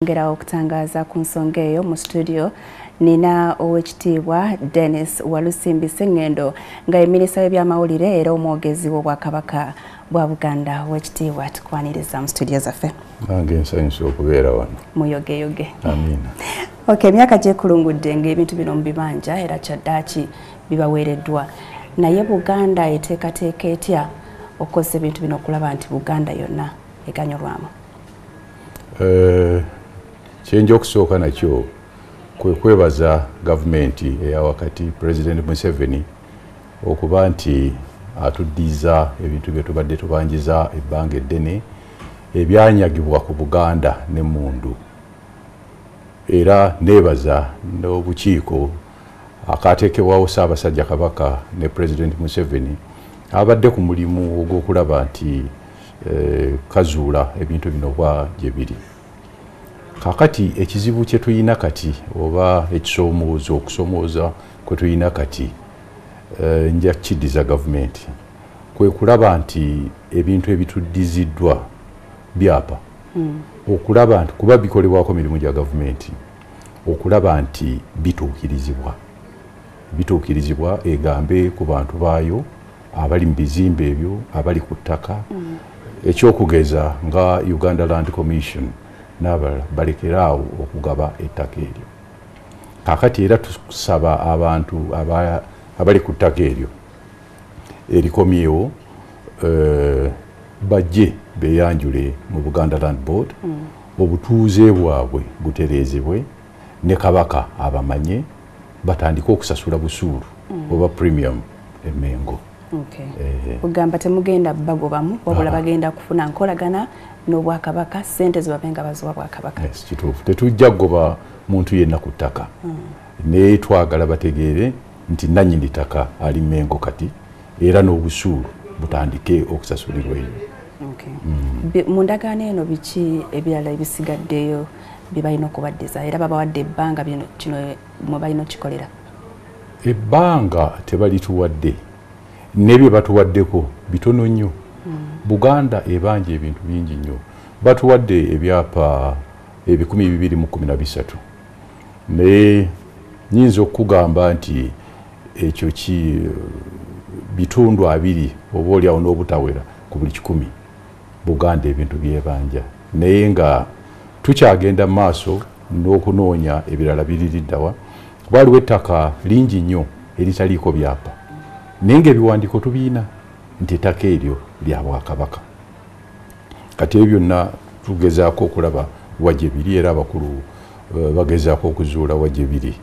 ngera okutangaza ku nsonga eyo mu studio nina owekitiibwa Dennis Walusimbi Sengendo nga minisita w'ebyamawulire era omwogezi w'Obwakabaka bwa Buganda. Owekitiibwa tukwaniriza mu studio zaffe. Nange nsanyusa okubeera wano. Muyogeyoge. Amina. Okay, emyaka gyekulungudde ng'ebintu bino mu bibanja era kyaddaaki bibaweereddwa. Naye Buganda eteekateeka etya okukozesa ebintu bino okulaba nti Buganda yonna eganyulwamu? Kyenja okusooka nakyo kwe kwebaza gavumenti eya wakati President Museveni okuba nti atuddiza ebintu bye tubadde tubanjiza ebbanga eddene ebyanyagibwa ku Buganda n'emmundu. Era neebaza n'obukiiko akateekebwawo Ssaabasajja Kabaka ne President Museveni abadde ku mulimu ogw'okulaba nti kazuula ebintu bino bwa gye biri. Kakati ekizibu kye tuyina kati oba ekisoomoozo okusomooza kwe tuyina kati nja kiddiza gavumenti kwe kulaba nti ebintu ebituddiziddwa byapa okulaba nti kuba bikolebwako mirimu gya gavumenti okulaba nti bituukirizibwa egambe ku bantu baayo abali mu bizimbe ebyo abali ku ttaka ekyokugeza nga Uganda Land Commission n'abalala balekeraawo okugaba ettaka eryo. Kakati era tusaba abantu abali ku ttaka eryo erikomyewo bajje beyanjule mu Buganda Land Board obutuuze bwabwe butereezebwe ne Kabaka abamanye batandika okusasula busuulu oba premium emengo. Kugamba temugenda bagobamu wabula bagenda kufuna nkolagana n'Obwakabaka ssente zibabenga baziwa Bwakabaka. Kituufu tetujja kugoba muntu yenna ku ttaka naye twagala bategeere nti nannyini ttaka ali Mengo kati era n'obusuulu butandike okusasulirwa eyo. Mu ndagaano eno biki ebirala ebisigaddeyo bye balina okubaddiza era babawadde ebbanga kino mwe balina okikolera? Ebbanga tebalituwadde nebye batuwaddeko bitono nnyo. Buganda ebanja ebintu bingi nnyo. Batuwadde ebyapa 2013 naye nyinza okugamba nti ekyo bitundu 2 oba oliawo n'obutawera ku buli 10 Buganda ebintu byebanja naye nga tukyagenda maaso n'okunoonya ebirala biririddawa. Waliwo ettaka lingi nnyo eritaliiko byapa naye ng'ebiwandiiko tubiina nti ettaka eryo lya Bwakabaka. Kati ebyo byonna tugezaako okulaba wajje biri era abakulu bagezaako okuzuula wajje biri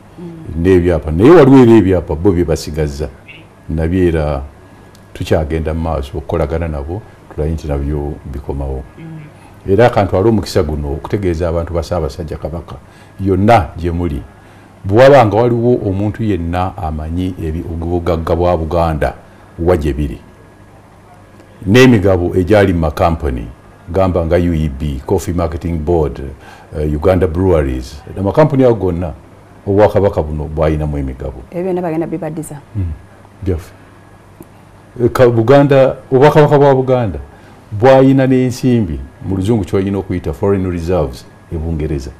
n'ebyapa naye waliwo ebyapa bo bye basigazza nabyo era tukyagenda mu maaso okukolagana nabo tulaye nti nabyo bikomawo. Era akantwala omukisa guno okutegeeza abantu ba Ssaabasajja Kabaka yonna gye muli bw'aba nga waliwo omuntu yenna amanyi obugagga bwa Buganda wajje biri n'emigabo egyali mu makampani gamba nga UEB, Coffee Marketing Board, Uganda Breweries n'amakampani ago gonna Obwakabaka buno bwalinamu emigabo. Ebyo byonna bagenda bibaddiza byaffe. Obwakabaka bwa Buganda bwalina n'ensimbi mu luzungu kyolina okuyita foreign reserves ebungereza.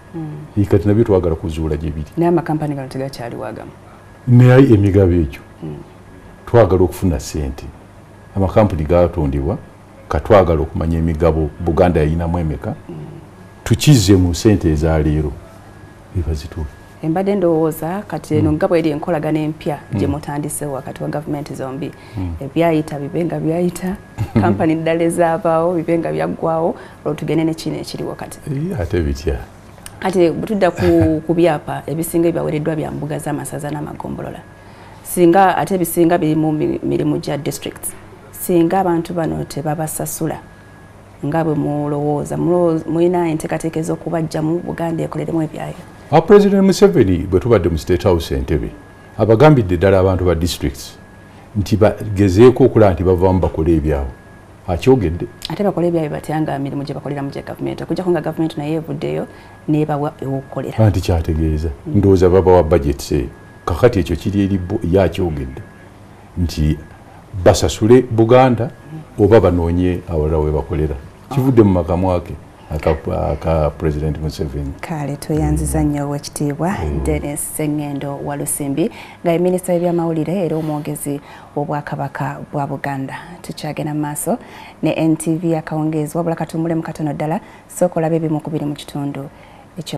Kati nabyo twagala kuzuula gye biri. Naye amakampani gano tegakyaliwo agamu. Naye emigabo egyo twagala okufuna ssente. Amakampani gatondebwa katwagala okumanya emigabo Buganda yalinamu emeka tukize mu ssente eza leero ebazituufu. Embadde ndowooza kati eno nga bw'eri enkolagana empya gye mutandisewo wakati wa gavumenti zombi ebyayita bibenga byayita kampani ddala ezaabaawo bibenga byaggwawo olwo tugende nekino ekiriwo kati. Ate bitya kati butudda ku byapa ebisinga ebyaweereddwa bya mbuga z'amasaza n'amagombolola singa ate ebisinga biri mu mirimu gya district singa abantu bano tebabasasula nga bwe mulowooza mulina enteekateeka ez'okubajja mu Buganda ekoleremu ebyayo. President Museveni bwe tubadde mu State House Entebbe abagambidde ddala abantu ba districts nti bagezeeko okulaba nti bavaamu bakole ebyabwe. Akyogedde ate bakola ebyayo batyanga mirimu gye bakoleramu gya gavumenti okujjako nga gavumenti naye evuddeyo nebawa ew'okukolera. Anti kyategeeza ndowooza babawa budget eyo kakati ekyo kiri eri yakyogedde nti basasule Buganda oba banoonye awalala we bakolera. Kivudde mu makamu ake aka President Museveni. Kale tuyanziza nnyo wekitiibwa Dennis Sengendo Walusimbi nga minisita w'ebyamawulire era omwogezi w'Obwakabaka bwa Buganda. Tukyagenda maaso ne NTV akawungeezi wabula katumbule mu katono ddala sooka olabe ebimu ku biri mu kitundu